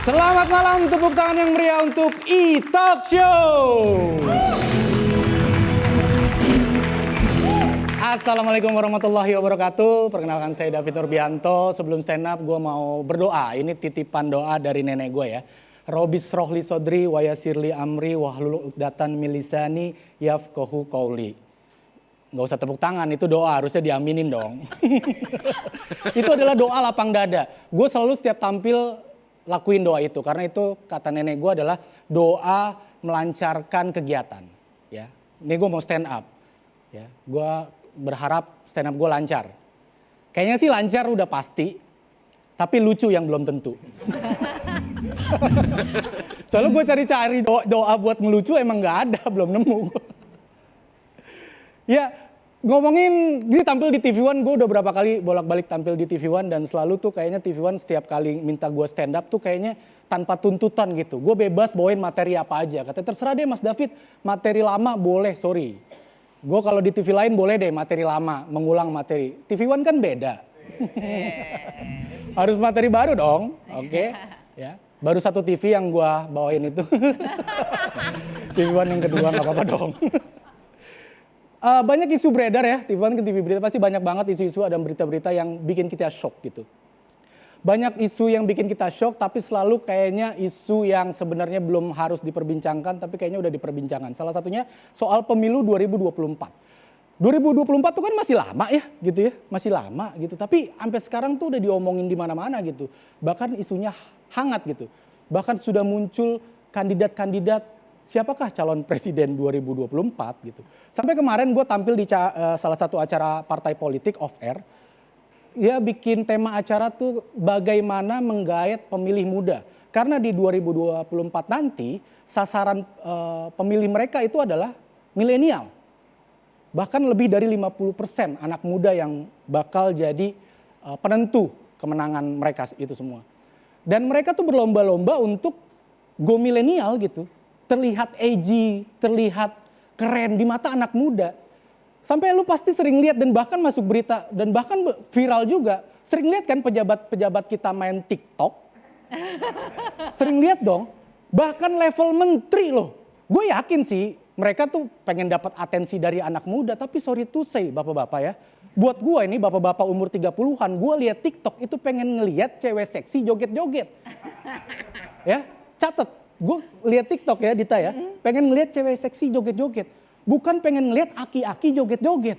Selamat malam, tepuk tangan yang meriah untuk E-Talk Show. Assalamualaikum warahmatullahi wabarakatuh. Perkenalkan saya David Nurbianto. Sebelum stand up gue mau berdoa. Ini titipan doa dari nenek gue ya. Robis rohli sodri wa yasirli amri wahlul uqdatan milisani yafqahu qauli. Gak usah tepuk tangan, itu doa, harusnya diaminin dong. Itu adalah doa lapang dada. Gue selalu setiap tampil lakuin doa itu, karena itu kata nenek gue adalah doa melancarkan kegiatan. Ya, ini gue mau stand up. Ya, gue berharap stand up gue lancar. Kayaknya sih lancar udah pasti, tapi lucu yang belum tentu. Soalnya gue cari-cari doa buat ngelucu emang gak ada, belum nemu. Ya, ngomongin, ini tampil di TV One, gue udah berapa kali bolak-balik tampil di TV One dan selalu tuh kayaknya TV One setiap kali minta gue stand up tuh kayaknya tanpa tuntutan gitu. Gue bebas bawain materi apa aja. Katanya terserah deh Mas David, materi lama boleh, sorry. Gue kalau di TV lain boleh deh materi lama, mengulang materi. TV One kan beda. Harus materi baru dong, oke? Ya, baru satu TV yang gue bawain itu. TV One yang kedua gak apa-apa dong. Banyak isu beredar ya, TV One ke TV berita pasti banyak banget isu-isu, ada berita-berita yang bikin kita shock gitu. Banyak isu yang bikin kita shock, tapi selalu kayaknya isu yang sebenarnya belum harus diperbincangkan, tapi kayaknya udah diperbincangkan. Salah satunya soal pemilu 2024. 2024 tuh kan masih lama ya gitu ya, masih lama gitu. Tapi sampai sekarang tuh udah diomongin di mana-mana gitu. Bahkan isunya hangat gitu. Bahkan sudah muncul kandidat-kandidat siapakah calon presiden 2024 gitu. Sampai kemarin gue tampil di salah satu acara partai politik off air. Dia bikin tema acara tuh bagaimana menggait pemilih muda. Karena di 2024 nanti sasaran pemilih mereka itu adalah milenial. Bahkan lebih dari 50% anak muda yang bakal jadi penentu kemenangan mereka itu semua. Dan mereka tuh berlomba-lomba untuk go milenial gitu. Terlihat edgy, terlihat keren di mata anak muda. Sampai lu pasti sering lihat dan bahkan masuk berita dan bahkan viral juga. Sering lihat kan pejabat-pejabat kita main TikTok. Sering lihat dong. Bahkan level menteri loh. Gue yakin sih mereka tuh pengen dapat atensi dari anak muda. Tapi sorry to say bapak-bapak ya. Buat gue ini bapak-bapak umur 30-an. Gue lihat TikTok itu pengen ngelihat cewek seksi joget-joget. Ya, catet. Gue lihat TikTok ya Dita ya, pengen ngeliat cewek seksi joget-joget. Bukan pengen ngeliat aki-aki joget-joget.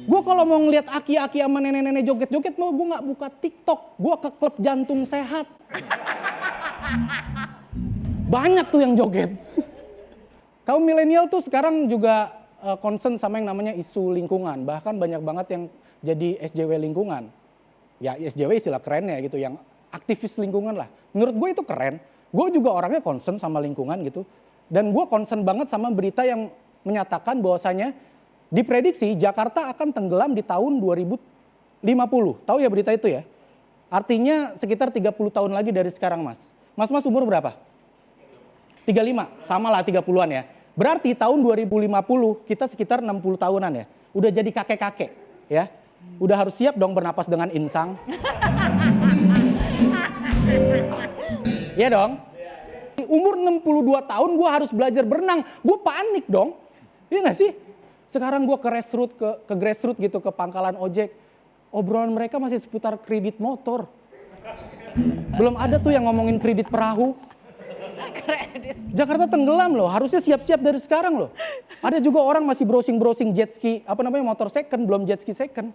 Gue kalau mau ngeliat aki-aki sama nenek-nenek joget-joget, mau gue gak buka TikTok. Gue ke klub jantung sehat. Banyak tuh yang joget. Kaum milenial tuh sekarang juga concern sama yang namanya isu lingkungan. Bahkan banyak banget yang jadi SJW lingkungan. Ya SJW istilah kerennya gitu, yang aktivis lingkungan lah. Menurut gue itu keren. Gue juga orangnya concern sama lingkungan gitu. Dan gue concern banget sama berita yang menyatakan bahwasanya diprediksi Jakarta akan tenggelam di tahun 2050. Tahu ya berita itu ya? Artinya sekitar 30 tahun lagi dari sekarang mas. Mas umur berapa? 35, sama lah 30-an ya. Berarti tahun 2050 kita sekitar 60 tahunan ya. Udah jadi kakek-kakek ya. Udah harus siap dong bernapas dengan insang. Iya dong. Umur 62 tahun gue harus belajar berenang. Gue panik dong. Iya gak sih? Sekarang gue ke grassroots gitu, ke pangkalan ojek. Obrolan mereka masih seputar kredit motor. Belum ada tuh yang ngomongin kredit perahu. Jakarta tenggelam loh, harusnya siap-siap dari sekarang loh. Ada juga orang masih browsing jet ski, motor second, belum jet ski second.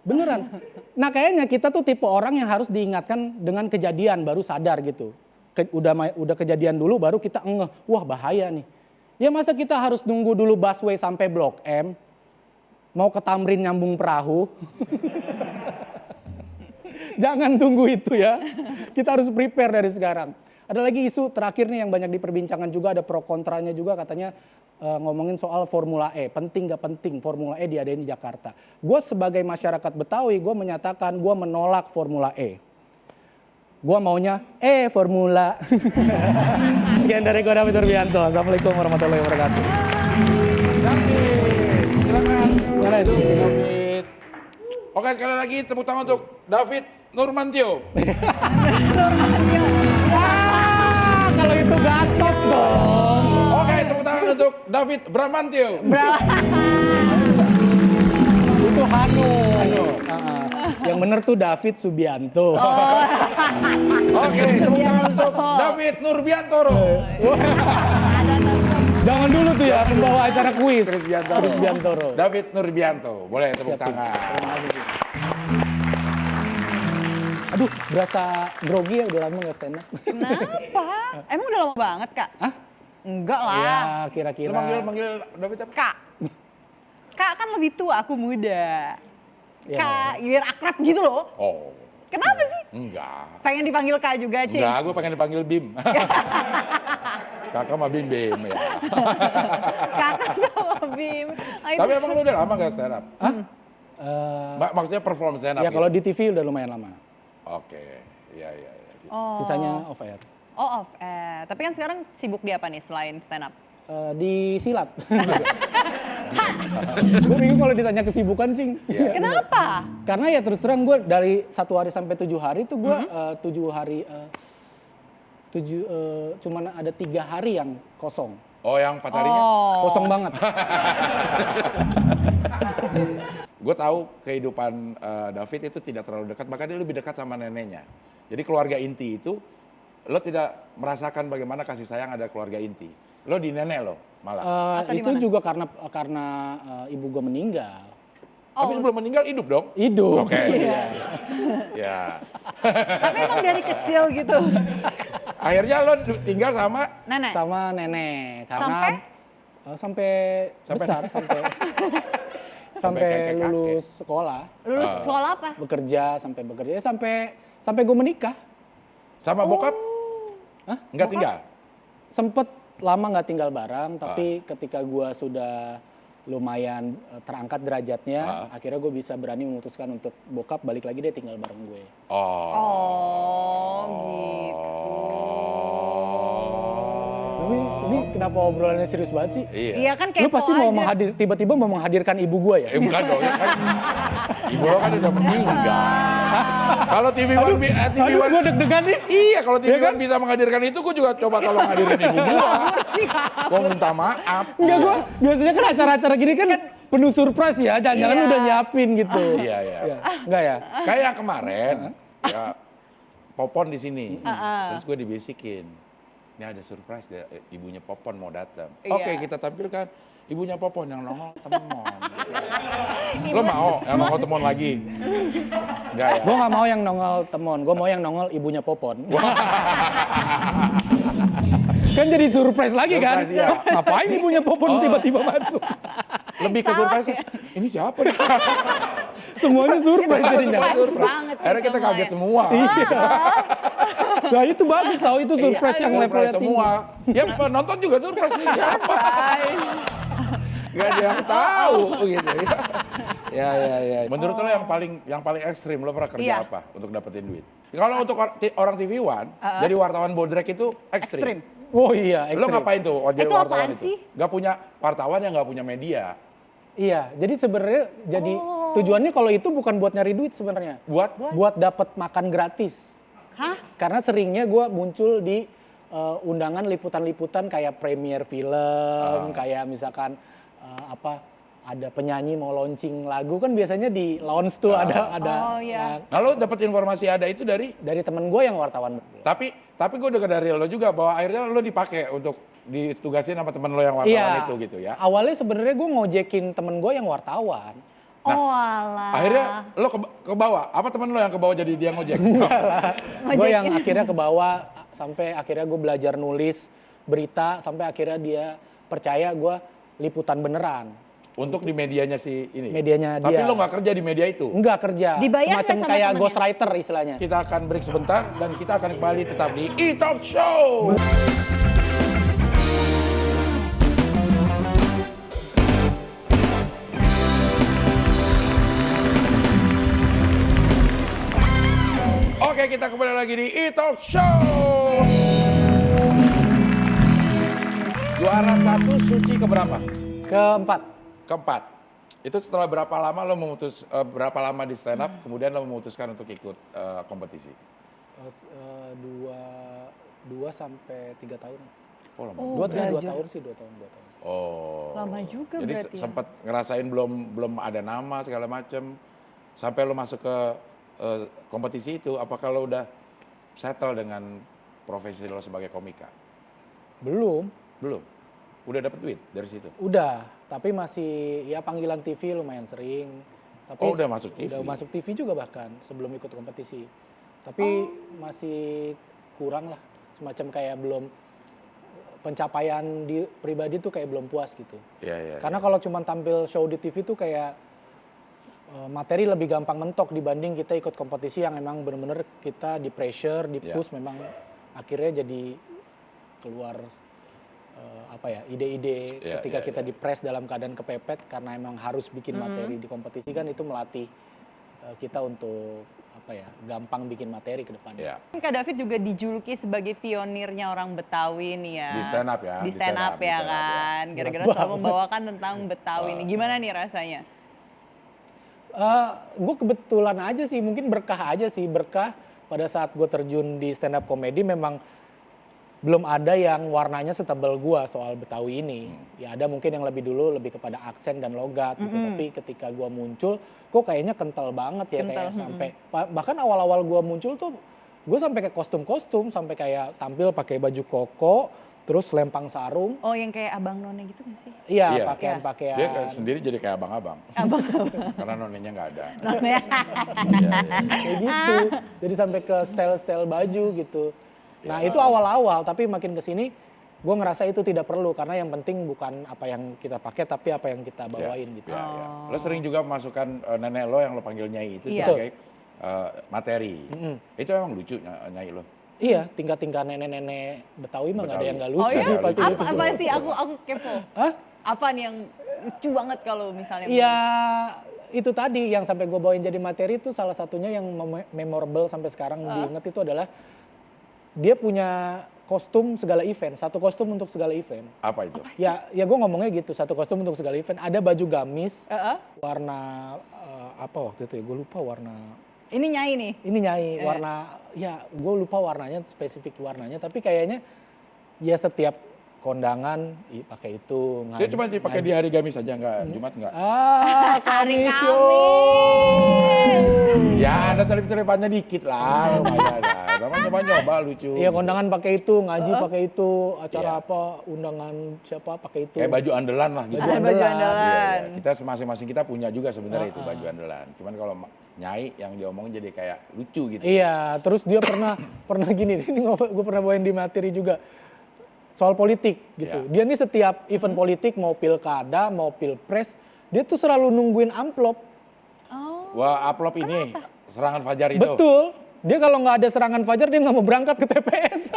Beneran. Nah kayaknya kita tuh tipe orang yang harus diingatkan dengan kejadian baru sadar gitu. Udah kejadian dulu baru kita ngeh, wah bahaya nih. Ya masa kita harus nunggu dulu busway sampai Blok M, mau ke Tamrin nyambung perahu. Jangan tunggu itu ya. Kita harus prepare dari sekarang. Ada lagi isu terakhir nih yang banyak diperbincangkan juga, ada pro kontranya juga katanya ngomongin soal Formula E. Penting gak penting Formula E diadain di Jakarta. Gue sebagai masyarakat Betawi, gue menyatakan gue menolak Formula E. Gue maunya Formula. Sekian dari gue David Nurbianto. Assalamualaikum warahmatullahi wabarakatuh. David, silakan. Mana itu? David. Oke, sekali lagi tepuk tangan untuk David Nurmantio. Kalau itu Gatot dong. Oke, tepuk tangan untuk David Bramantio. Itu Hanung. Yang bener tuh David Subianto. Oke, tepuk tangan untuk David Nurbiantoro. Jangan dulu tuh ya pembawa acara kuis. Chris Biantoro. David Nurbianto, boleh tepuk tangan. Aduh, berasa grogi ya, udah lama gak stand up. Kenapa? Emang udah lama banget, Kak? Hah? Enggak lah. Ya, Lu kira-kira. manggil David apa? Kak. Kak kan lebih tua, aku muda. Ya. Kak, biar akrab gitu loh. Oh, Kenapa sih? enggak. Pengen dipanggil Kak juga, Cing. Enggak, gue pengen dipanggil Bim. Kakak mah Bim ya. Kakak sama Bim. Tapi emang lu udah lama gak stand up? Hah? Maksudnya perform stand up Ya kalau gitu? di TV udah lumayan lama. Oke, iya. Oh. Sisanya off air. Oh, off air. Tapi kan sekarang sibuk di apa nih selain stand up? Di silat. Gue bingung kalau ditanya kesibukan, Cing. Iya. Kenapa? Karena ya terus terang gue dari 1 hari sampai 7 hari tuh gue 7 hari cuman ada 3 hari yang kosong. Oh, yang 4 harinya? Kosong banget. Gue tahu kehidupan David itu tidak terlalu dekat, bahkan dia lebih dekat sama neneknya. Jadi keluarga inti itu, lo tidak merasakan bagaimana kasih sayang ada keluarga inti. Lo di nenek lo malah. Atau di Itu mana? juga karena ibu gue meninggal. Tapi sebelum meninggal hidup dong? Hidup. Oke. Iya. Ya. Tapi emang dari kecil gitu. Akhirnya lo tinggal sama Nenek. Sama nenek. Karena sampai Sampai- besar, sampai kakek-kakek. lulus sekolah, Lulus sekolah apa? bekerja, sampai gue menikah. sama bokap? Hah? Enggak tinggal? Sempet lama nggak tinggal bareng, tapi ketika gue sudah lumayan terangkat derajatnya, akhirnya gue bisa berani memutuskan untuk bokap balik lagi dia tinggal bareng gue. Oh, gitu. Ini kenapa obrolannya serius banget sih? Iya. Iya kan Lu kepo pasti mau aja. tiba-tiba mau menghadirkan ibu gue ya? Bukan dong, ya kan. Ibu lo kan udah meninggal. Kalau TV One, TV Aduh, One, gue deg-degan nih. iya kalau TV Iya kan? One bisa menghadirkan itu, gue juga coba tolong hadirin ibu gua. Sih, Kak. Mau minta maaf. Enggak, gue biasanya kan acara-acara gini kan penuh surprise ya, jangan-jangan Iya. udah nyiapin gitu. Iya. Enggak ya? Kayak yang kemarin, ya Popon di sini. Terus gue dibisikin. Ini ada surprise, ibunya Popon mau datang. Iya. Oke, kita tampilkan ibunya Popon yang nongol temon. Lo mau yang nongol temon lagi? Enggak ya? Gue nggak mau yang nongol temon, gue mau yang nongol ibunya Popon. Kan jadi surprise lagi kan? Surprise, iya. Ngapain ibunya Popon tiba-tiba masuk? Lebih ke surprise. Ini siapa nih? Semuanya surprise Itu jadinya. surprise banget sih Akhirnya kita semua kaget ya. semua. Nah itu bagus tau, itu surprise yang Surprise levelnya tinggi. semua. Ya penonton juga surprise nih siapa? Gak ada yang tahu gitu ya. Ya. Menurut lo yang paling ekstrim lo pernah kerja Iya. apa untuk dapetin duit? Kalau untuk orang TV One, jadi wartawan bodrek itu ekstrim. Ekstrim. Oh iya, Lo ekstrim. ngapain tuh jadi Itu wartawan apaan itu? sih? Gak punya wartawan yang gak punya media. Iya, jadi sebenarnya tujuannya kalau itu bukan buat nyari duit sebenarnya. Buat Dapat makan gratis. Hah? Karena seringnya gue muncul di undangan liputan-liputan kayak premier film, kayak misalkan ada penyanyi mau launching lagu kan biasanya di launch tuh ada Oh, iya. Nah lo dapet informasi ada itu dari dari temen gue yang wartawan. tapi gue dengar dari lo juga bahwa akhirnya lo dipakai untuk ditugasin sama temen lo yang wartawan itu gitu ya. Awalnya sebenarnya gue ngojekin temen gue yang wartawan. Oh alah. Akhirnya lo ke bawah. Apa temen lo yang ke bawah jadi dia ngojek? Gue yang akhirnya ke bawah sampai akhirnya gue belajar nulis berita sampai akhirnya dia percaya gue liputan beneran. Untuk di medianya si ini. Medianya Tapi dia. lo nggak kerja di media itu. Enggak kerja. Dibayar semacam nggak sama kayak temennya? ghostwriter istilahnya. Kita akan break sebentar dan kita akan kembali tetap di E-Talk Show. Oke, kita kembali lagi di E-Talk Show. Juara 1 Suci keberapa? Keempat. Keempat. Itu setelah berapa lama lo berapa lama di stand up, kemudian lo memutuskan untuk ikut kompetisi? Dua sampai 3 tahun. Oh, lama. Oh, 2 belajar. tahun sih, 2 tahun. Oh. Lama juga Jadi berarti ya. sempat ngerasain belum ada nama segala macem. Sampai lo masuk ke kompetisi itu, apakah lo udah settle dengan profesi lo sebagai komika? Belum. Belum. Udah dapet duit dari situ? Udah, tapi masih ya panggilan TV lumayan sering. Tapi Oh, udah masuk TV? Udah masuk TV juga bahkan sebelum ikut kompetisi. Tapi masih kurang lah, semacam kayak belum pencapaian di pribadi tuh kayak belum puas gitu. Iya. Karena kalau cuma tampil show di TV tuh kayak materi lebih gampang mentok dibanding kita ikut kompetisi yang emang bener-bener kita di pressure, di push, memang akhirnya jadi keluar ide-ide ketika kita di press dalam keadaan kepepet karena emang harus bikin materi di kompetisi kan itu melatih kita untuk gampang bikin materi ke depannya. Iya. Kak David juga dijuluki sebagai pionirnya orang Betawi nih ya. Di stand up ya? Di stand up ya kan. Gara-gara selalu membawakan tentang Betawi nih. Gimana nih rasanya? Gue kebetulan aja sih, mungkin berkah aja sih. Berkah pada saat gue terjun di stand up comedy memang belum ada yang warnanya setebal gue soal Betawi ini. Ya ada mungkin yang lebih dulu lebih kepada aksen dan logat gitu. Tapi ketika gue muncul, kok kayaknya kental banget ya. Kayak sampai, bahkan awal-awal gue muncul tuh, gue sampai kayak kostum-kostum, sampai kayak tampil pakai baju koko, terus lempang sarung. Oh yang kayak Abang None gitu gak sih? Iya, Iya. pakaian-pakaian. Dia sendiri jadi kayak abang-abang. Karena nonenya nggak ada. None. Iya. Kayak gitu. Jadi sampai ke style-style baju gitu. Nah itu awal-awal, tapi makin kesini gue ngerasa itu tidak perlu. Karena yang penting bukan apa yang kita pakai, tapi apa yang kita bawain gitu. Ya. Lo sering juga masukkan nenek lo yang lo panggil Nyai itu Iya. sebagai materi. Itu emang lucu Nyai lo. Iya, tingkah-tingkah nenek-nenek Betawi mah nggak ada yang nggak lucu Oh iya? sih, pasti lucu Apa semua. sih? Aku kepo. Hah? Apa nih yang lucu banget kalau misalnya? Iya, itu tadi yang sampai gue bawain jadi materi itu salah satunya yang memorable sampai sekarang diinget itu adalah dia punya kostum segala event, satu kostum untuk segala event. Apa itu? Ya gue ngomongnya gitu, satu kostum untuk segala event. Ada baju gamis warna apa waktu itu ya, gue lupa warna. Ini Nyai nih. Ini Nyai, warna, ya gue lupa warnanya, spesifik warnanya. Tapi kayaknya ya setiap kondangan pakai itu. Dia cuma dipakai di hari Gamis aja, nggak Jumat nggak? Kamis yo. Ya ada selip-selipannya dikit lah, lumayan lah. Coba-coba lucu. Iya kondangan pakai itu, ngaji pakai itu, acara apa, undangan siapa pakai itu. Kayak baju andalan lah gitu. Baju Baju andalan. andalan. Iya. Kita masing-masing kita punya juga sebenarnya itu baju andalan. Cuman kalau Nyai yang diomongin jadi kayak lucu gitu. Iya, terus dia pernah gini, ini gue pernah bawain di materi juga soal politik gitu. Dia nih setiap event politik mau pilkada, mau pilpres, dia tuh selalu nungguin amplop. Wah, amplop ini serangan fajar itu. Betul. Dia kalau nggak ada serangan fajar dia nggak mau berangkat ke TPS.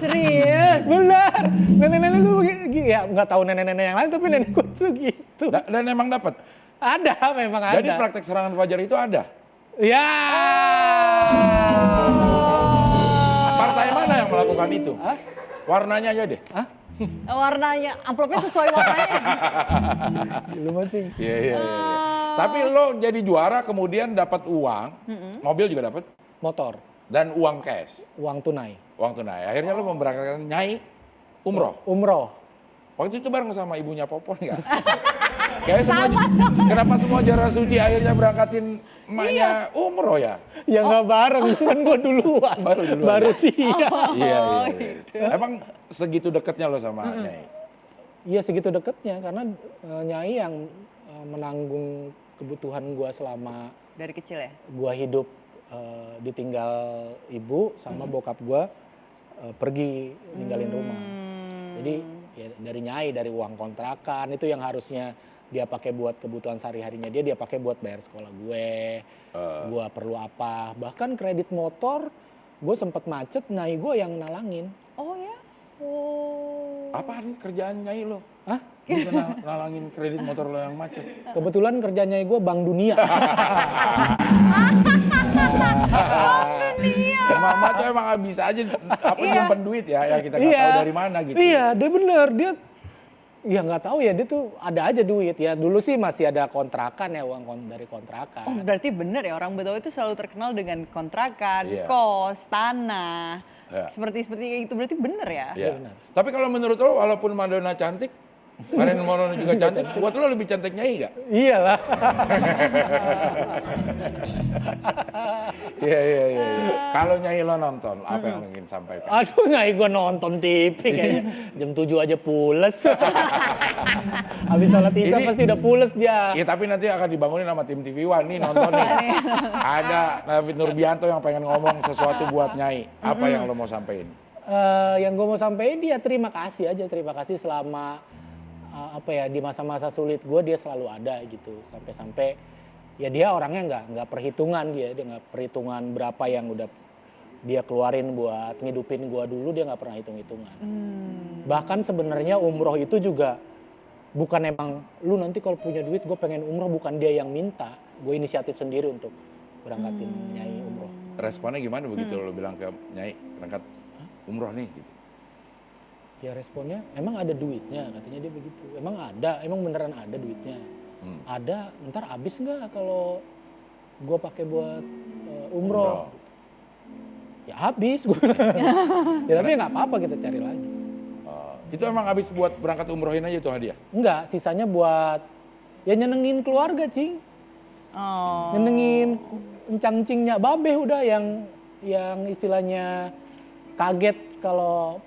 Serius? Benar. Nenek-nenek lu ya nggak tahu nenek-nenek yang lain tapi nenekku tuh gitu. Dan emang dapat. Ada, memang ada. Jadi praktek serangan fajar itu ada. Ya. Partai mana yang melakukan itu? Warnanya aja deh. Warnanya, amplopnya sesuai warnanya. Lu mancing. Iya. Tapi lo jadi juara kemudian dapat uang, mobil juga dapat Motor, dan uang cash, uang tunai. uang tunai. Akhirnya lo memberangkatkan Nyai umroh. Umroh. Waktu itu bareng sama ibunya Popon nggak? Kayak kenapa semua jara suci akhirnya berangkatin emaknya umroh ya? Ya nggak bareng, kan gua duluan. Baru dia. Iya. Emang segitu dekatnya lo sama Nyai? Iya segitu deketnya karena Nyai yang menanggung kebutuhan gua selama Dari kecil ya? gua hidup ditinggal ibu sama bokap gua pergi ninggalin rumah. Jadi ya dari Nyai, dari uang kontrakan itu yang harusnya dia pakai buat kebutuhan sehari-harinya dia pakai buat bayar sekolah gue. Gua perlu apa? Bahkan kredit motor gue sempet macet, Nyai gue yang nalangin. Oh ya? Apaan kerjaan Nyai lo? Hah? Bisa nalangin kredit motor lo yang macet. Kebetulan kerja Nyai gue Bank Dunia. Mama tuh emang bisa aja nyimpen duit ya, yang kita nggak tahu dari mana gitu. Iya, dia bener. Dia Ya nggak tahu ya, dia tuh ada aja duit ya. Dulu sih masih ada kontrakan ya, dari Oh, kontrakan. berarti bener ya orang Betawi itu selalu terkenal dengan kontrakan, Iya. kos, tanah. Iya. Seperti kayak gitu berarti bener ya? Iya. benar. Tapi kalau menurut lo, walaupun Madonna cantik, Marilyn Monroe juga cantik, buat lo lebih cantik Nyai nggak? Iyalah. Iya. Kalau Nyai lo nonton, apa yang lo ingin sampaikan? Aduh, Nyai gue nonton TV kayaknya. Jam 7 aja pules. Habis sholat isya Ini- pasti udah pules dia. Iya, tapi nanti akan dibangunin sama tim TV One nih, nonton nih. Ada David Nurbianto yang pengen ngomong sesuatu buat Nyai. Apa yang lo mau sampein? Yang gue mau sampaikan dia terima kasih aja, terima kasih selama di masa-masa sulit gue dia selalu ada gitu, sampai ya dia orangnya nggak perhitungan, dia nggak perhitungan berapa yang udah dia keluarin buat ngidupin gue dulu, dia nggak pernah hitung-hitungan. Bahkan sebenarnya umroh itu juga bukan emang lu nanti kalau punya duit gue pengen umroh, bukan dia yang minta, gue inisiatif sendiri untuk berangkatin Nyai umroh. Responnya gimana begitu lo bilang ke Nyai, berangkat umroh nih gitu? Ya responnya, emang ada duitnya, katanya dia begitu. Emang beneran ada duitnya. Ada, ntar habis nggak kalau gue pakai buat umroh? Ya habis, gue. Ya tapi nggak apa-apa, kita cari lagi. Itu emang habis buat berangkat umrohin aja tuh hadiah? Enggak, sisanya buat ya nyenengin keluarga, Cing. Oh. Nyenengin encang-cingnya Babe udah yang istilahnya kaget kalau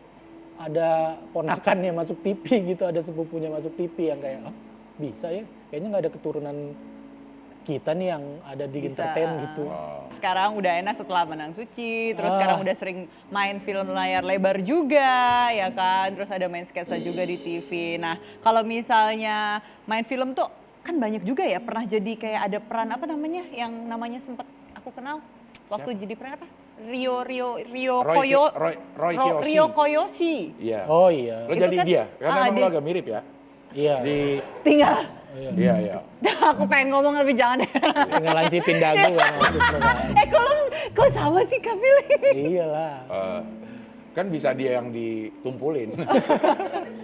ada ponakannya masuk TV gitu, ada sepupunya masuk TV yang kayak, oh bisa ya, kayaknya nggak ada keturunan kita nih yang ada di Bisa, entertain gitu. Sekarang udah enak setelah Menang Suci, terus sekarang udah sering main film layar lebar juga, ya kan? Terus ada main sketsa juga di TV. Nah, kalau misalnya main film tuh kan banyak juga ya, pernah jadi kayak ada peran apa namanya, yang namanya sempet aku kenal waktu jadi peran apa? Rio Koyoshi. Iya. Oh iya, Lo Itu jadi kan dia, karena emang adik. lo agak mirip ya. iya. Tinggal, Iya. aku pengen ngomong tapi jangan deh. Tinggal lancipin dagu kan. Kok sama sih Kak Billy? Iyalah. Kan bisa dia yang ditumpulin.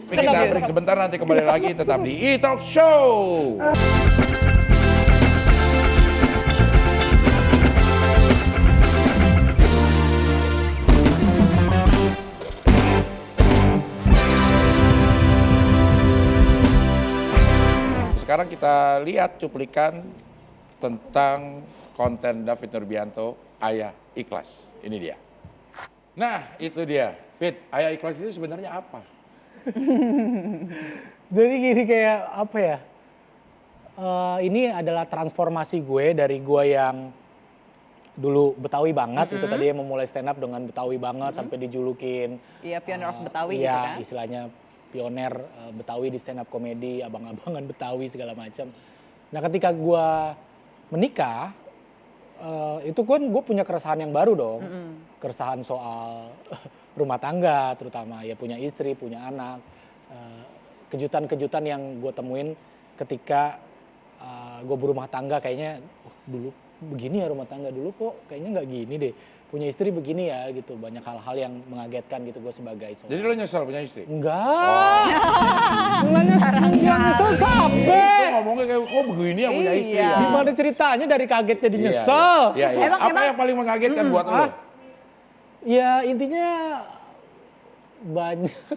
Tapi kita break sebentar, nanti kembali lagi tetap di E-Talk Show. Sekarang kita lihat cuplikan tentang konten David Nurbianto, Ayah Ikhlas. Ini dia. Nah, itu dia. Fit, Ayah Ikhlas itu sebenarnya apa? Jadi gini kayak apa ya? Ini adalah transformasi gue dari gue yang dulu Betawi banget, itu tadi yang memulai stand up dengan Betawi banget sampai dijulukin. Iya, pioneer of Betawi iya, gitu kan. istilahnya pioner Betawi di stand up komedi, abang-abangan Betawi segala macam. Nah ketika gue menikah, itu kan gue punya keresahan yang baru dong. Keresahan soal rumah tangga terutama, ya punya istri, punya anak. Kejutan-kejutan yang gue temuin ketika gue berumah tangga, kayaknya dulu begini ya rumah tangga, dulu kok kayaknya nggak gini deh. Punya istri begini ya gitu, banyak hal-hal yang mengagetkan gitu gue sebagai seorang. Jadi lo nyesel punya istri? Enggak. Enggak nyesel sampai. Itu ngomongnya kayak, kok begini ya punya istri Iya. ya? Gimana ceritanya dari kaget jadi Iya, nyesel? Iya. Apa yang paling mengagetkan buat lo? Ya intinya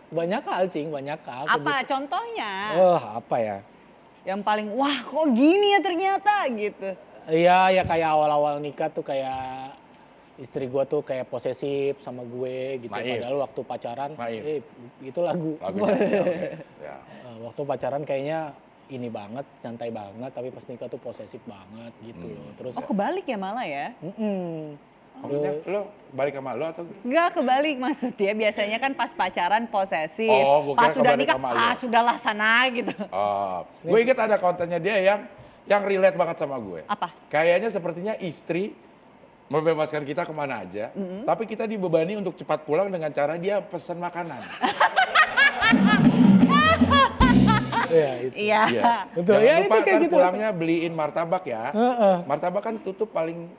banyak hal, Cing, banyak hal. Apa contohnya? Apa ya? Yang paling wah kok gini ya ternyata gitu. Iya, ya kayak awal-awal nikah tuh kayak istri gue tuh kayak posesif sama gue gitu. Naif. Padahal waktu pacaran, Naif. itu lagu. Lagunya. Oke. Ya. Waktu pacaran kayaknya ini banget, santai banget, tapi pas nikah tuh posesif banget gitu loh. Terus, Oh kebalik ya malah ya? Maksudnya lo balik sama lo atau? Enggak kebalik maksudnya, biasanya kan pas pacaran posesif, Oh, gua pas kira sudah kebalik nikah, sama lu. sudahlah sana gitu. Gue inget ada kontennya dia yang relate banget sama gue. Apa? Kayaknya sepertinya istri membebaskan kita kemana aja, tapi kita dibebani untuk cepat pulang dengan cara dia pesan makanan. ya itu. Iya. Iya. Betul. Jangan Ya, lupa itu kayak kan gitu. pulangnya beliin martabak ya. Heeh. Martabak kan tutup paling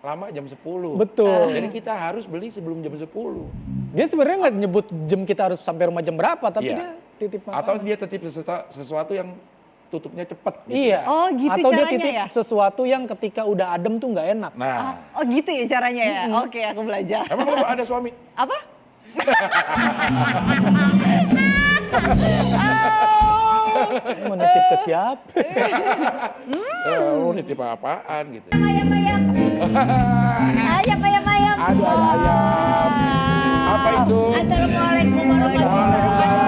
lama jam 10. Betul. Jadi kita harus beli sebelum jam 10. Dia sebenarnya nggak nyebut jam kita harus sampai rumah jam berapa, tapi Iya. dia titip makanan. Atau dia titip sesuatu yang tutupnya cepat. Gitu. Iya. Oh, gitu Atau dia caranya titip ya? sesuatu yang ketika udah adem tuh nggak enak. Nah, Oh gitu ya caranya ya? Oke, aku belajar. emang lu ada suami? Apa? Mau nitip ke siapa? Lu nitip apaan gitu. Ayam. Aduh, ada ayam. Apa itu? Assalamualaikum warahmatullahi wabarakatuh.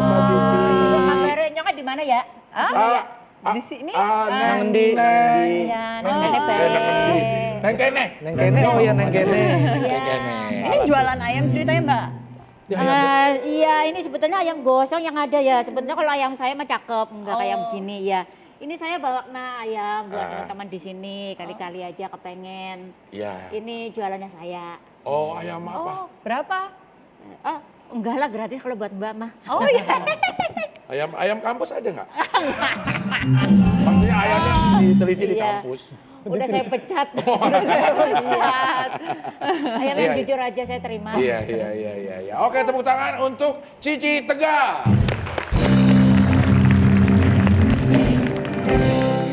Mbak Cici. Kabarnya nyokap di mana ya? Di sini? Nang Endi. Iya, nang Kene bae. Neng Kene. Neng Kene, oh ya Neng Kene. Neng Kene. Ini jualan ayam ceritanya Mbak? Iya, ini sebetulnya ayam gosong yang ada ya. Sebetulnya kalau ayam saya mah cakep, enggak kayak Oh. begini ya. Ini saya bawa ayam buat teman-teman di sini, kali-kali aja kepengen. Iya. Ini jualannya saya. Oh, ayam apa? Oh, berapa? Oh, enggak lah gratis kalau buat Mbak mah. Oh iya. Ayam kampus ada nggak? Maksudnya ayamnya diteliti di Iya. kampus. Udah saya pecat. Sehat. Ayamnya Iya. jujur aja saya terima. Iya. Oke, tepuk tangan untuk Cici Tegal.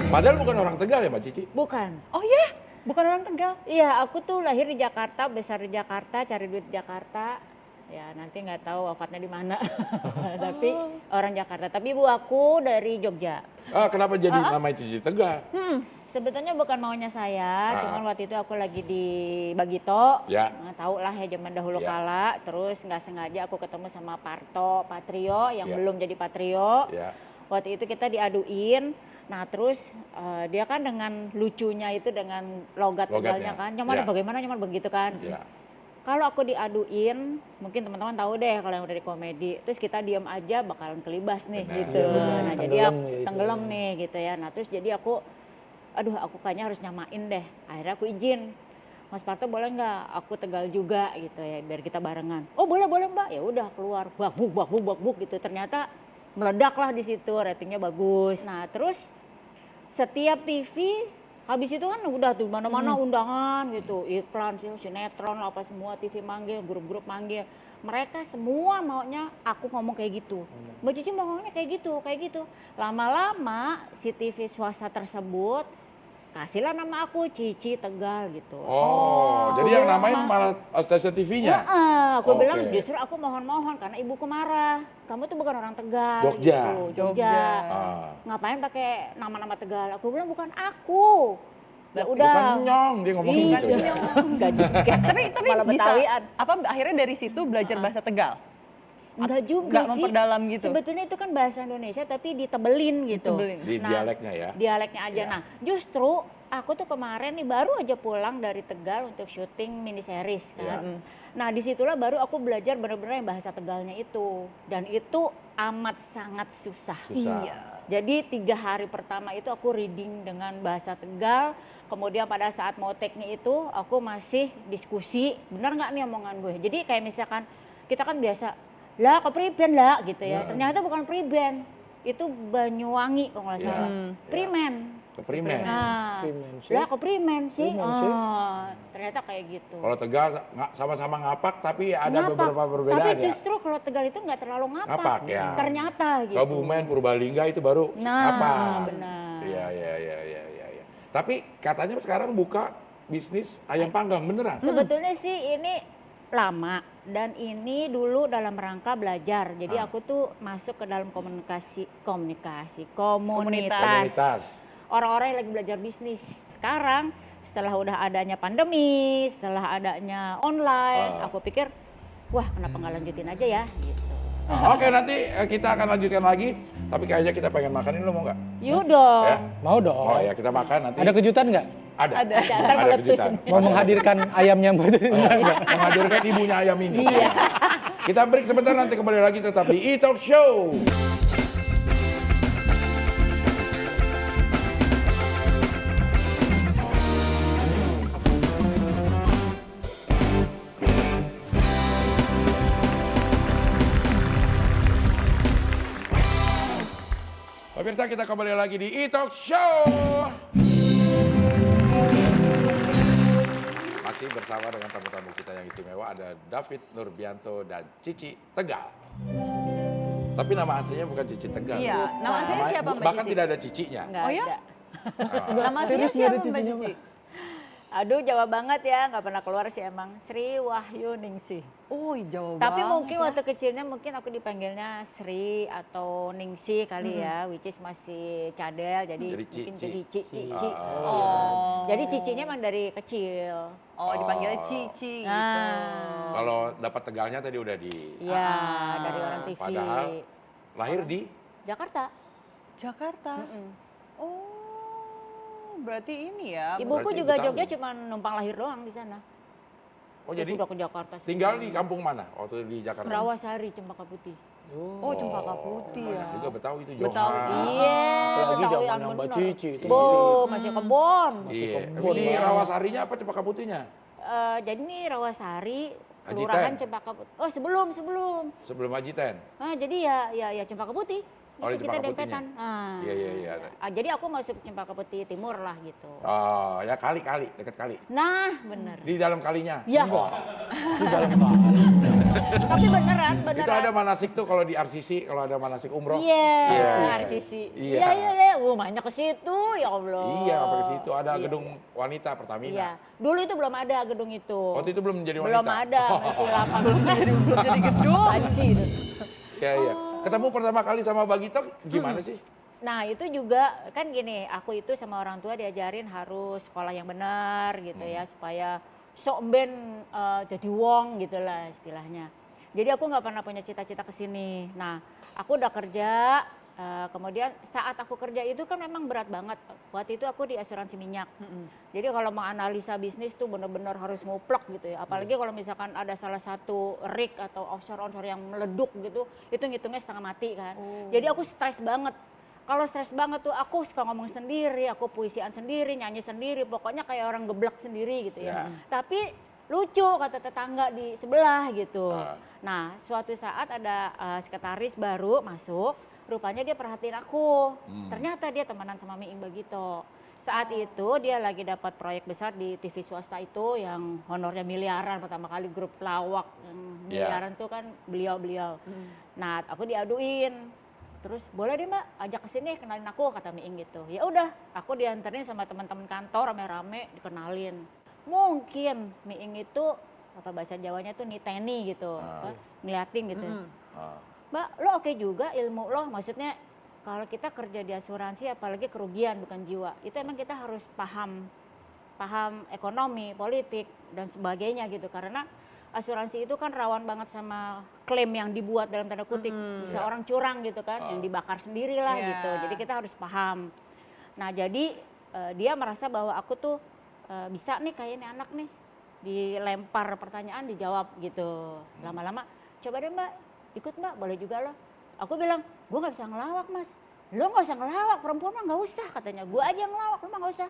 Padahal bukan orang Tegal ya Mbak Cici? Bukan. Oh ya? Bukan orang Tegal? Iya, aku tuh lahir di Jakarta, besar di Jakarta, cari duit di Jakarta. Ya nanti nggak tahu wafatnya di mana. Tapi orang Jakarta. Tapi ibu aku dari Jogja. Kenapa jadi namanya Cici Tegal? Sebetulnya bukan maunya saya, cuman waktu itu aku lagi di Bagito. Ya. Nggak tahu lah ya zaman dahulu Ya. kala. Terus nggak sengaja aku ketemu sama Parto Patrio yang Ya. belum jadi Patrio. Ya. Waktu itu kita diaduin. Nah terus dia kan dengan lucunya itu dengan logatnya Logatnya, kan. Nyomar ya. bagaimana nyomar begitu kan. Ya. Kalau aku diaduin, mungkin teman-teman tahu deh kalau yang udah di komedi. Terus kita diam aja bakalan kelibas nih Benar. gitu. Iya, benar. Nah jadi Tenggelam aku ya istilahnya. tenggelam nih gitu ya. Nah terus jadi aku kayaknya harus nyamain deh. Akhirnya aku izin. Mas Parto boleh nggak? Aku Tegal juga gitu ya, biar kita barengan. Oh boleh Mbak. Ya udah keluar, bakbuk gitu. Ternyata meledak lah di situ, ratingnya bagus. Nah terus setiap TV habis itu kan udah tuh mana-mana undangan gitu, iklan, sinetron apa semua TV manggil, grup-grup manggil. Mereka semua maunya aku ngomong kayak gitu. Mbak Cici mau ngomongnya kayak gitu. Lama-lama si TV swasta tersebut kasihlah nama aku Cici Tegal gitu. Jadi yang namain malah stasiun TV-nya? Aku Oke. bilang justru aku mohon-mohon karena ibuku marah. Kamu tuh bukan orang Tegal. Jogja. Gitu. Jogja. Ngapain pakai nama-nama Tegal? Aku bilang bukan aku. Ya udah. Bukan Nyong, dia ngomong Iya, gitu ya? Enggak juga. Tapi Malah bisa, Betawian. apa akhirnya dari situ belajar bahasa Tegal? Enggak juga Nggak sih. memperdalam gitu? Sebetulnya itu kan bahasa Indonesia tapi ditebelin gitu. Ditebelin. Di dialeknya ya? Dialeknya aja. Ya. Nah, justru aku tuh kemarin nih baru aja pulang dari Tegal untuk syuting mini series kan. Ya. Nah, disitulah baru aku belajar benar-benar yang bahasa Tegalnya itu. Dan itu amat sangat susah. Susah. Iya. Jadi 3 hari pertama itu aku reading dengan bahasa Tegal. Kemudian pada saat mau take-nya itu aku masih diskusi, benar nggak nih omongan gue. Jadi kayak misalkan kita kan biasa, lah kepriben lah gitu ya. Ternyata bukan priben, itu Banyuwangi kalau nggak Iya, salah. iya. Primen. Keprimen. Nah, Primen sih. lah keprimen sih. Primen sih. Ternyata kayak gitu. Kalau Tegal sama-sama ngapak tapi ada Ngapak. beberapa perbedaan Tapi ya? justru kalau Tegal itu nggak terlalu ngapak. Ngapak, ya. Ternyata gitu. Kebumen, Purbalingga itu baru Nah, ngapak. benar. Iya. Tapi katanya sekarang buka bisnis ayam panggang, beneran? Sebetulnya sih ini lama dan ini dulu dalam rangka belajar. Jadi aku tuh masuk ke dalam komunitas. Komunitas. Orang-orang yang lagi belajar bisnis. Sekarang setelah udah adanya pandemi, setelah adanya online, aku pikir wah kenapa nggak lanjutin aja ya gitu. Oke, nanti kita akan lanjutkan lagi. Tapi kayaknya kita pengen makan ini, lo mau nggak? Yuk dong. Ya? Mau dong. Oh ya, kita makan nanti. Ada kejutan nggak? Ada. Ada Ada kejutan. Mau menghadirkan ayamnya Mbak? Menghadirkan ibunya ayam ini. Kita break sebentar, nanti kembali lagi tetap di E-Talk Show. Pemirsa, kita kembali lagi di E-Talk Show. Masih bersama dengan tamu-tamu kita yang istimewa, ada David Nurbianto dan Cici Tegal. Tapi nama aslinya bukan Cici Tegal. Iya, nama aslinya siapa Mbak Bahkan Cici? tidak ada cicinya. Nggak Oh ya? ada. Nama aslinya serius nggak ada siapa Mbak cicinya, Cici? Aduh, Jawa banget ya, nggak pernah keluar sih emang. Sri Wahyu Ningsih. Oh, jauh Tapi banget mungkin ya. waktu kecilnya mungkin aku dipanggilnya Sri atau Ningsih kali ya, which is masih cadel, jadi Jadi mungkin Cici. jadi Cici. Oh. Jadi cicinya emang dari kecil. Oh, dipanggilnya Cici gitu. Nah. Kalau dapat Tegalnya tadi udah di Iya, dari orang TV. padahal lahir di Jakarta. Jakarta. Mm-mm. Oh, berarti ini ya. Ibuku Berarti juga Betawi. Jogja cuma numpang lahir doang di sana. Oh Terus jadi udah ke Jakarta. tinggal di kampung mana waktu di Jakarta? Rawasari, Cempaka Putih. Oh, Cempaka Putih ya. Banyak juga Betawi itu Betawi. Johan. Iya, Apalagi Betawi zaman yang yang Mbak bener. Cici itu Masih kebon. Iya. kebun Ini banget. Rawasarinya apa Cempaka Putihnya? Jadi ini Rawasari, Haji Kelurahan Ten. Cempaka Putih. Oh, sebelum. Sebelum Haji Ten. Jadi ya Cempaka Putih. Oh, di Itu kita Cempaka Putihnya. dempetan. Nah. Iya. Jadi aku masuk Cempaka Putih Timur lah gitu. Oh, ya kali dekat kali. Nah, bener. Di dalam kalinya. Ya, Di dalam kali. tapi beneran. Itu ada manasik tuh kalau di RCC, kalau ada manasik umroh. Iya, Iya. RCC. Iya. Iya. Banyak ke situ, ya Allah. Iya, sampai ke situ ada Iya. gedung wanita Pertamina. Iya, dulu itu belum ada gedung itu. Waktu itu belum menjadi wanita. Belum ada, masih lapangan. Belum jadi gedung. Panci itu. Iya. Ketemu pertama kali sama Bagito gimana sih? Nah itu juga kan gini, aku itu sama orang tua diajarin harus sekolah yang benar gitu ya, supaya sok ben jadi wong gitu lah istilahnya. Jadi aku nggak pernah punya cita-cita ke sini. Nah aku udah kerja, kemudian saat aku kerja itu kan memang berat banget. Waktu itu aku di asuransi minyak. Jadi kalau mau analisa bisnis tuh benar-benar harus nguplek gitu ya. Apalagi kalau misalkan ada salah satu rig atau offshore yang meleduk gitu, itu ngitungnya setengah mati kan. Jadi aku stres banget. Kalau stres banget tuh aku suka ngomong sendiri, aku puisian sendiri, nyanyi sendiri, pokoknya kayak orang geblek sendiri gitu ya. Tapi lucu kata tetangga di sebelah gitu. Nah suatu saat ada sekretaris baru masuk, rupanya dia perhatiin aku. Ternyata dia temenan sama Miing Bagito. Saat itu dia lagi dapat proyek besar di TV swasta itu yang honornya miliaran, pertama kali grup lawak yang miliaran tuh kan beliau-beliau. Nah aku diaduin. Terus boleh deh Mbak ajak ke sini kenalin aku kata Miing gitu. Ya udah, aku dianterin sama teman-teman kantor rame-rame dikenalin. Mungkin Miing itu apa bahasa Jawanya tuh niteni gitu, ngeliatin gitu. Mbak, lo oke juga ilmu lo, maksudnya kalau kita kerja di asuransi apalagi kerugian bukan jiwa, itu emang kita harus paham ekonomi, politik dan sebagainya gitu, karena asuransi itu kan rawan banget sama klaim yang dibuat dalam tanda kutip, bisa orang curang gitu kan, yang dibakar sendiri lah gitu, jadi kita harus paham. Nah jadi dia merasa bahwa aku tuh bisa nih kayak ini anak nih, dilempar pertanyaan dijawab gitu, lama-lama coba deh Mbak, ikut Mbak, boleh juga loh. Aku bilang, gue gak bisa ngelawak Mas. Lo gak usah ngelawak, perempuan mah gak usah katanya. Gue aja yang ngelawak, lo mah gak usah.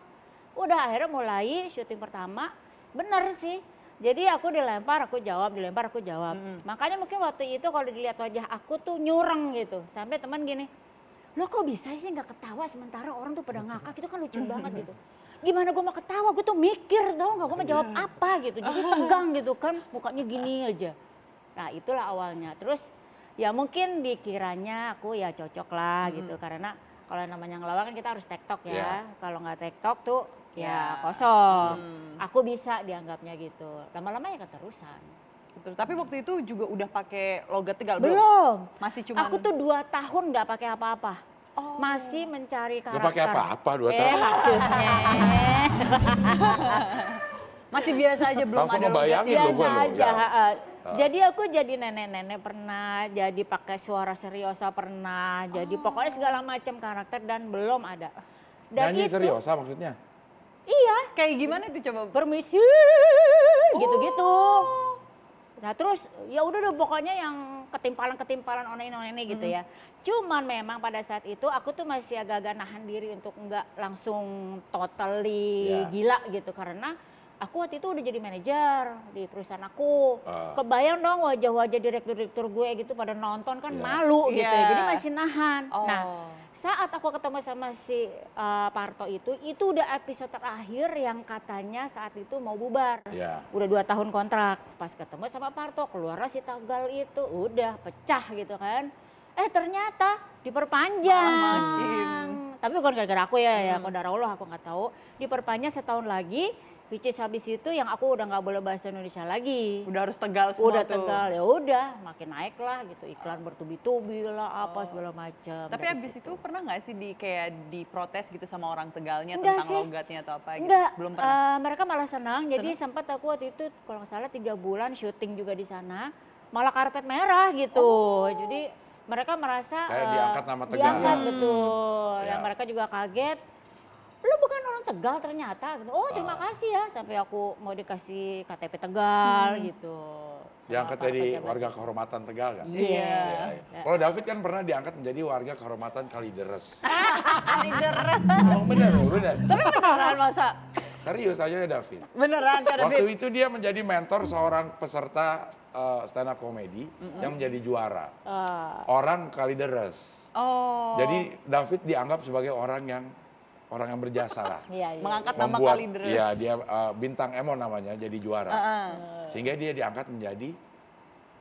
Udah akhirnya mulai syuting pertama, bener sih. Jadi aku dilempar, aku jawab, dilempar, aku jawab. Makanya mungkin waktu itu kalau dilihat wajah aku tuh nyureng gitu. Sampai teman gini, lo kok bisa sih gak ketawa sementara orang tuh pada ngakak, itu kan lucu banget gitu. Gimana gue mau ketawa, gue tuh mikir tau gak, gue mau jawab apa gitu. Jadi tegang gitu kan, mukanya gini aja. Nah itulah awalnya. Terus ya mungkin dikiranya aku ya cocok lah gitu. Karena kalau namanya ngelawak kan kita harus tektok ya. Kalau nggak tektok tuh ya kosong. Aku bisa dianggapnya gitu. Lama-lama ya keterusan. Betul. Tapi waktu itu juga udah pakai logat Tegal Belum. Masih cuma Aku tuh 2 tahun nggak pakai apa-apa. Masih mencari karakter. Gak pakai apa-apa 2 tahun. Maksudnya. masih biasa aja belum Langsung ada ngebayangin logatnya. loh gua Biasa loh, aja. ya. Jadi aku jadi nenek-nenek pernah, jadi pakai suara seriosa pernah, jadi pokoknya segala macam karakter dan belum ada. Dan Nyanyi itu, seriosa maksudnya? Iya, Kayak gimana itu coba? permisi, gitu-gitu. Nah terus ya udah deh pokoknya yang ketimpalan one-ini gitu ya. Cuman memang pada saat itu aku tuh masih agak-agak nahan diri untuk enggak langsung totally gila gitu, karena aku waktu itu udah jadi manajer di perusahaan aku. Kebayang dong wajah-wajah direktur-direktur gue gitu pada nonton kan malu gitu ya. Jadi masih nahan. Nah saat aku ketemu sama si Parto itu udah episode terakhir yang katanya saat itu mau bubar. Udah 2 tahun kontrak. Pas ketemu sama Parto keluarlah si Tegal itu udah pecah gitu kan. ternyata diperpanjang. makin. Tapi bukan gara-gara aku ya qadar Allah aku nggak tahu. Diperpanjang setahun lagi, which is habis itu yang aku udah nggak boleh bahasa Indonesia lagi. Udah harus Tegal semua Udah tuh. Tegal, ya udah makin naik lah gitu, iklan bertubi-tubi lah apa segala macam. Tapi Dari abis situ. itu pernah nggak sih kayak diprotes gitu sama orang Tegalnya Enggak tentang sih. logatnya atau apa gitu? Enggak, Belum pernah. mereka malah senang. Jadi sempat aku waktu itu kalau nggak salah 3 bulan syuting juga di sana, malah karpet merah gitu. Jadi mereka merasa Kayak diangkat nama Tegal. diangkat, betul. Ya. Yang mereka juga kaget. Lu bukan orang Tegal ternyata. Gitu. Oh terima kasih ya, sampai aku mau dikasih KTP Tegal gitu. Sama Diangkat para jadi pejabat. warga kehormatan Tegal kan? Iya. Iya, iya. Kalau David kan pernah diangkat menjadi warga kehormatan Kalideres. Leader. Emang bener loh, bener. Tapi beneran masa? Serius aja ya David. Beneran Kak Waktu David? itu dia menjadi mentor seorang peserta stand up comedy yang menjadi juara. Orang Kalideres. Oh. Jadi David dianggap sebagai orang yang berjasa lah. Iya, iya. Mengangkat nama Membuat, Kalideres. iya dia bintang Emon namanya jadi juara. Sehingga dia diangkat menjadi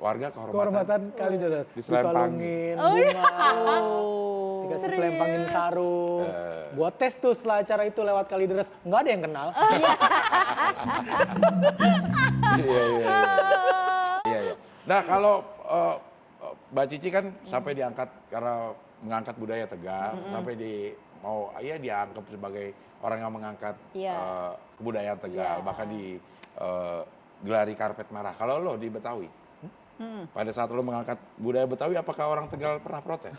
warga kehormatan. Kehormatan Kalideres. Diselempangin. Dikalungin, bunga. Dikasih selempangin sarung. Gua tes tuh setelah acara itu lewat Kalideres. Nggak ada yang kenal. Iya, iya, iya. Iya, iya. Nah kalau Mbak Cici kan sampai diangkat karena mengangkat budaya Tegal, sampai dianggap sebagai orang yang mengangkat Iya. kebudayaan Tegal, Iya. bahkan di gelari karpet merah. Kalau lo di Betawi, pada saat lo mengangkat budaya Betawi, apakah orang Tegal pernah protes?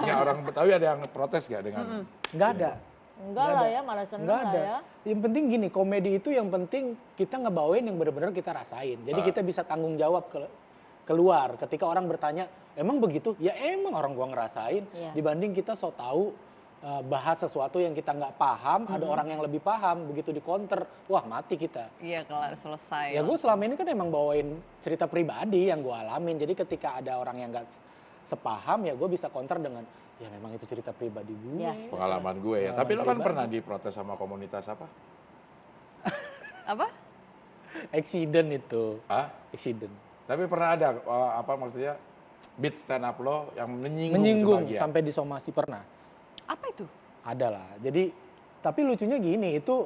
Ya orang Betawi ada yang protes gak dengan? Nggak ada. Enggak lah ya, malah seneng Nggak lah ada. ya. Yang penting gini, komedi itu yang penting kita ngebawain yang benar-benar kita rasain. Jadi kita bisa tanggung jawab keluar. Ketika orang bertanya, emang begitu? Ya emang orang gua ngerasain. Iya. Dibanding kita so tahu bahas sesuatu yang kita nggak paham, ada orang yang lebih paham, begitu di counter, wah mati kita. Iya kelar selesai. Ya gue selama ini kan emang bawain cerita pribadi yang gue alamin. Jadi ketika ada orang yang nggak sepaham ya gue bisa counter dengan ya memang itu cerita pribadi gue. Ya. Pengalaman gue ya. Tapi lo kan pernah diprotes sama komunitas apa? Apa? Accident itu. Hah? Accident. Tapi pernah ada maksudnya beat stand up lo yang menyinggung Menyinggung sebagian? sampai disomasi pernah. Apa itu? Ada lah. Jadi tapi lucunya gini, itu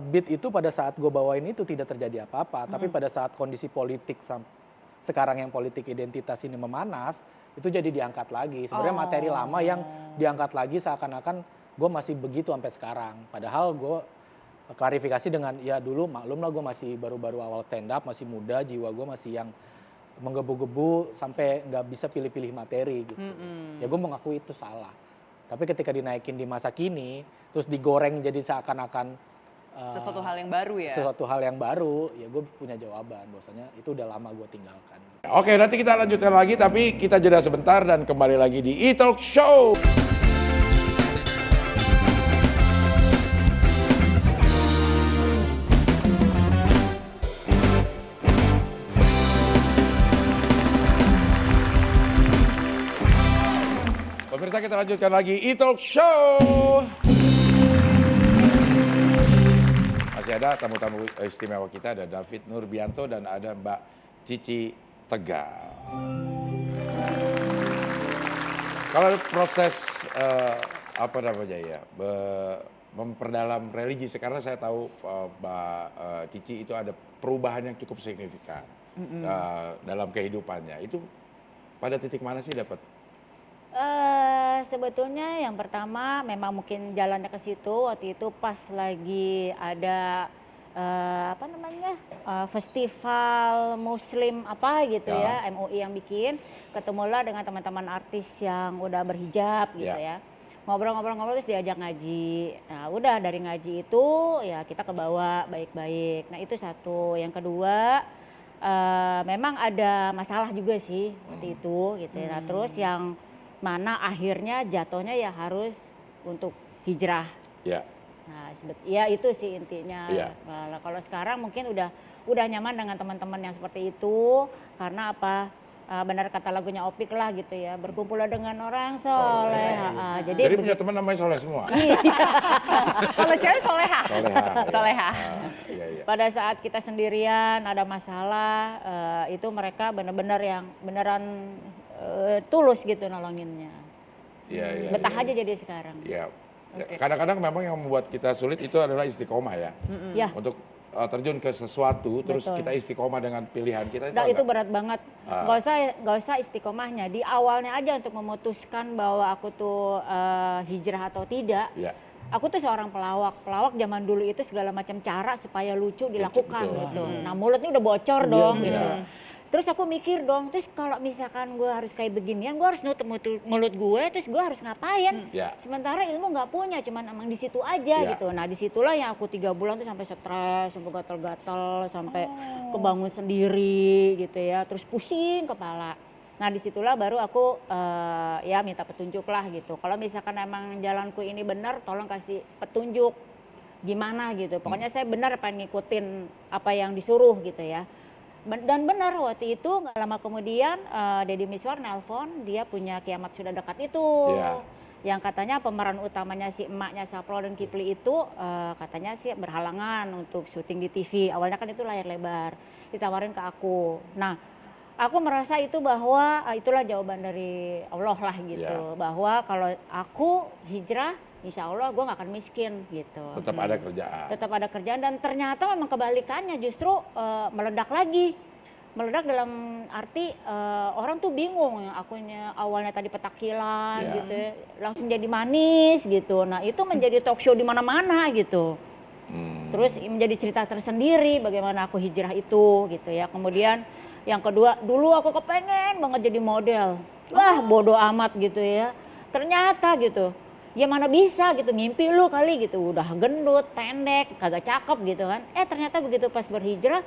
beat itu pada saat gue bawain itu tidak terjadi apa-apa. Tapi pada saat kondisi politik sekarang yang politik identitas ini memanas, itu jadi diangkat lagi. Sebenarnya materi lama yang diangkat lagi seakan-akan gue masih begitu sampai sekarang. Padahal gue klarifikasi dengan ya dulu maklum lah gue masih baru-baru awal stand up, masih muda, jiwa gue masih yang menggebu-gebu sampai nggak bisa pilih-pilih materi gitu. Ya gue mengakui itu salah. Tapi ketika dinaikin di masa kini, terus digoreng jadi seakan-akan Sesuatu hal yang baru ya? sesuatu hal yang baru, ya gue punya jawaban. Bahwasanya itu udah lama gue tinggalkan. Oke, nanti kita lanjutkan lagi, tapi kita jeda sebentar dan kembali lagi di E-Talk Show. Pemirsa, kita lanjutkan lagi E-Talk Show. Masih ada tamu-tamu istimewa kita, ada David Nurbianto dan ada Mbak Cici Tegal. Kalau proses apa namanya ya, memperdalam religi, sekarang saya tahu Mbak Cici itu ada perubahan yang cukup signifikan dalam kehidupannya. Itu pada titik mana sih dapat? Sebetulnya yang pertama memang mungkin jalannya ke situ waktu itu pas lagi ada festival Muslim apa gitu ya, MUI yang bikin, ketemulah dengan teman-teman artis yang udah berhijab gitu ya. Ngobrol-ngobrol terus diajak ngaji. Nah, udah dari ngaji itu ya kita kebawa baik-baik. Nah, itu satu. Yang kedua memang ada masalah juga sih waktu itu gitu ya. Nah, terus yang mana akhirnya jatuhnya ya harus untuk hijrah. Ya. Nah, ya itu sih intinya. Iya. Nah, kalau sekarang mungkin udah nyaman dengan teman-teman yang seperti itu karena apa? Benar kata lagunya Opik lah gitu ya, berkumpullah dengan orang soleh. Jadi punya teman namanya soleh semua. Kalau cewek soleha. Soleha. Soleha. Iya, iya. Pada saat kita sendirian ada masalah, itu mereka benar-benar yang beneran tulus gitu nolonginnya. Iya. Betah aja jadi sekarang. Ya. Kadang-kadang memang yang membuat kita sulit itu adalah istiqomah ya. Ya. Untuk terjun ke sesuatu, terus Betul. kita istiqomah dengan pilihan kita. Nah, itu agak- berat banget. Nggak usah istiqomahnya. Di awalnya aja untuk memutuskan bahwa aku tuh hijrah atau tidak. Ya. Aku tuh seorang pelawak. Pelawak zaman dulu itu segala macam cara supaya lucu dilakukan betul. gitu. Nah, mulutnya udah bocor dong iya. gitu. Terus aku mikir dong, terus kalau misalkan gue harus kayak beginian, gue harus nutup mulut gue, terus gue harus ngapain? Ya. Sementara ilmu nggak punya, cuman emang di situ aja Ya. gitu. Nah, disitulah yang aku 3 bulan tuh sampai stres, sampai gatal-gatal, sampai kebangun sendiri gitu ya, terus pusing kepala. Nah, disitulah baru aku ya minta petunjuk lah gitu. Kalau misalkan emang jalanku ini benar, tolong kasih petunjuk gimana gitu. Pokoknya saya benar pengen ngikutin apa yang disuruh gitu ya. Dan benar waktu itu nggak lama kemudian Deddy Miswar nelpon, dia punya Kiamat Sudah Dekat itu. Iya. Yang katanya pemeran utamanya si emaknya Saprol dan Kipli itu katanya sih berhalangan untuk syuting di TV. Awalnya kan itu layar lebar, ditawarin ke aku. Nah, aku merasa itu bahwa itulah jawaban dari Allah lah gitu. Ya. Bahwa kalau aku hijrah, insya Allah gue gak akan miskin gitu. Tetap ada kerjaan. Tetap ada kerjaan dan ternyata memang kebalikannya justru meledak lagi. Meledak dalam arti orang tuh bingung, yang akunya awalnya tadi petakilan Ya. gitu ya, langsung jadi manis gitu. Nah, itu menjadi talk show di mana-mana gitu. Terus menjadi cerita tersendiri bagaimana aku hijrah itu gitu ya. Kemudian yang kedua, dulu aku kepengen banget jadi model. Wah, bodoh amat gitu ya. Ternyata gitu, ya mana bisa gitu, ngimpi lu kali gitu. Udah gendut, pendek, kagak cakep gitu kan. Ternyata begitu pas berhijrah,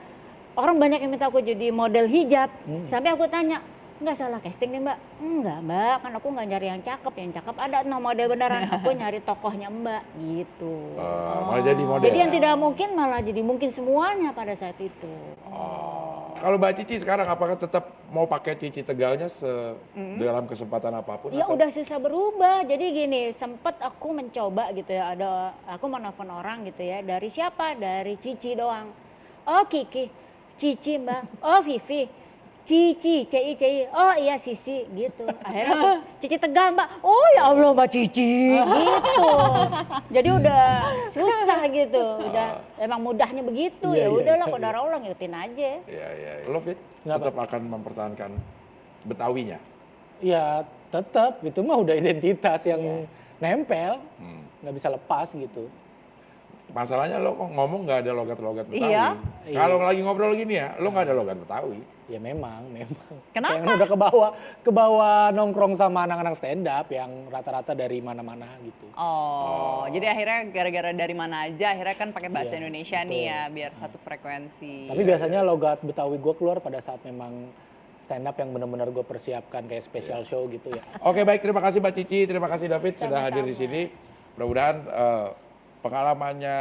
orang banyak yang minta aku jadi model hijab. Sampai aku tanya, nggak salah casting nih mbak? Enggak mbak, kan aku nggak nyari yang cakep ada no model beneran. Aku nyari tokohnya mbak gitu. Malah jadi model. Jadi yang tidak mungkin malah jadi mungkin semuanya pada saat itu. Kalau Mbak Cici sekarang apakah tetap mau pakai Cici Tegalnya dalam kesempatan apapun? Ya atau- udah susah berubah. Jadi gini, sempet aku mencoba gitu ya. Aku mau nelfon orang gitu ya. Dari siapa? Dari Cici doang. Oh Kiki, Cici mbak. Oh Vivi, Cici, CI. Oh iya Sisi gitu. Akhirnya aku, Cici Tegal mbak. Oh ya Allah mbak Cici gitu. Jadi udah susah gitu. Udah emang mudahnya begitu. Iya, Ya iya, udahlah, iya. kodara Allah ngikutin aja. Iya. Lo Fit Kenapa? tetap akan mempertahankan Betawinya. Ya tetap, itu mah udah identitas yang nempel, Hmm. nggak bisa lepas gitu. Masalahnya lo kok ngomong nggak ada logat-logat Betawi. Iya. Kalau lagi ngobrol gini ya, lo nggak ada logat Betawi. Ya memang. Kenapa? Kayak udah ke bawah nongkrong sama anak-anak stand up yang rata-rata dari mana-mana gitu. Oh, jadi akhirnya gara-gara dari mana aja, akhirnya kan pakai bahasa Iya, Indonesia nih betul. ya, biar satu frekuensi. Tapi biasanya logat Betawi gue keluar pada saat memang stand up yang benar-benar gue persiapkan kayak special show gitu ya. Oke baik, terima kasih Mbak Cici, terima kasih David sudah Sama-sama. hadir di sini. Mudah-mudahan pengalamannya,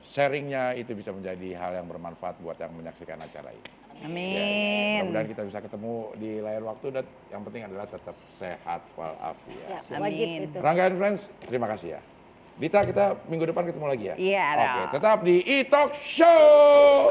sharingnya itu bisa menjadi hal yang bermanfaat buat yang menyaksikan acara ini. Amin. Mudah-mudahan kita bisa ketemu di lain waktu dan yang penting adalah tetap sehat walafiat. Ya, wajib Amin. itu. Rangga and Friends, terima kasih ya. Dita, kita minggu depan ketemu lagi ya? Iya Oke, dong. tetap di E-Talk Show!